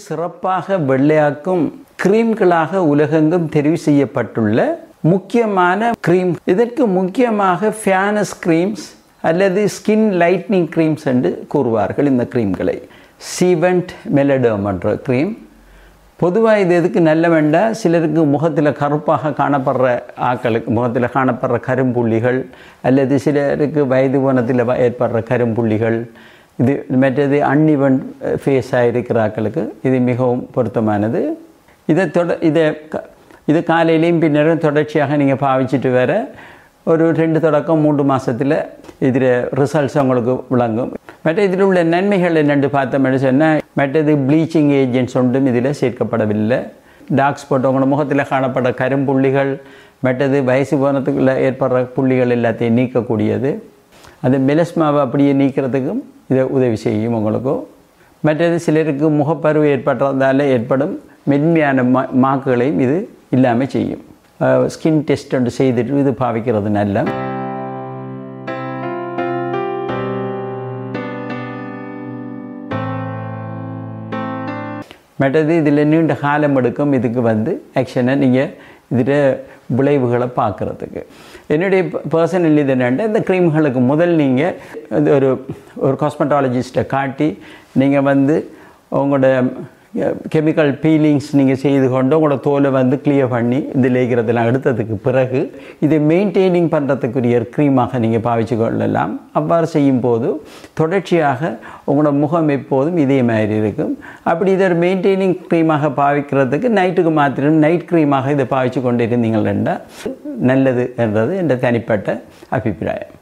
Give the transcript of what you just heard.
சிறப்பாக வெள்ளையாக்கும் கிரீம்களாக உலகெங்கும் தெரிவு செய்யப்பட்டுள்ள முக்கியமான கிரீம். இதற்கு முக்கியமாக ஃபேனஸ் கிரீம்ஸ் அல்லது ஸ்கின் லைட்னிங் கிரீம்ஸ் என்று கூறுவார்கள். இந்த கிரீம்களை சீவெண்ட் மெலடோம் என்ற கிரீம். பொதுவாக இது எதுக்கு நல்ல வேண்டாம், சிலருக்கு முகத்தில் கருப்பாக காணப்படுற ஆக்களுக்கு முகத்தில் காணப்படுற கரும்புள்ளிகள் அல்லது சிலருக்கு வயது கோணத்தில் ஏற்படுற கரும்புள்ளிகள், இது மற்றது அன்இவன் ஃபேஸாக இருக்கிற ஆக்களுக்கு இது மிகவும் பொருத்தமானது. இது காலையிலையும் பின்னரும் தொடர்ச்சியாக நீங்கள் பாவிச்சிட்டு வர ஒரு 2 தொடக்கம் 3 மாதத்தில் இதில் ரிசல்ட்ஸ் உங்களுக்கு விளங்கும். மற்ற இதில் உள்ள நன்மைகள் என்னென்று பார்த்தோம்னு சொன்னால், மற்றது ப்ளீச்சிங் ஏஜென்ட்ஸ் ஒன்றும் இதில் சேர்க்கப்படவில்லை. டார்க் ஸ்பாட் உங்களோட முகத்தில் காணப்படுற கரும்புள்ளிகள் மற்றது வயசு போனதுக்குள்ள ஏற்படுற புள்ளிகள் எல்லாத்தையும் நீக்கக்கூடியது. அந்த மெலஸ்மாவை அப்படியே நீக்கிறதுக்கும் இதை உதவி செய்யும் உங்களுக்கும். மற்றது சிலருக்கு முகப்பருவு ஏற்படுறதால ஏற்படும் மென்மையான மாக்குகளையும் இது இல்லாமல் செய்யும். ஸ்கின் டெஸ்ட் ஒன்று செய்துட்டு இது பாவிக்கிறது நல்ல. மற்றது இதில் நீண்ட காலம் எடுக்கும். இதுக்கு ஆக்ஷனை நீங்கள் இதில் விளைவுகளை பார்க்குறதுக்கு. என்னுடைய பர்சனல் இது என்னென்னா, இந்த க்ரீம்களுக்கு முதல் நீங்கள் ஒரு காஸ்மெட்டாலஜிஸ்ட்டை காட்டி நீங்கள் உங்களோட கெமிக்கல் பீலிங்ஸ் நீங்கள் செய்து கொண்டு உங்களோட தோலை கிளியர் பண்ணி இதில் இருக்கிறதெல்லாம் எடுத்ததுக்கு பிறகு இதை மெயின்டைனிங் பண்ணுறதுக்குரிய க்ரீமாக நீங்கள் பாவிச்சு கொள்ளலாம். அவ்வாறு செய்யும்போது தொடர்ச்சியாக உங்களோட முகம் எப்போதும் இதே மாதிரி இருக்கும். அப்படி இதை ஒரு மெயின்டைனிங் க்ரீமாக பாவிக்கிறதுக்கு நைட்டுக்கு மாத்திரம் நைட் க்ரீமாக இதை பாவிச்சு கொண்டு இருந்தீங்கன்னா நல்லது என்றது என்ற தனிப்பட்ட அபிப்பிராயம்.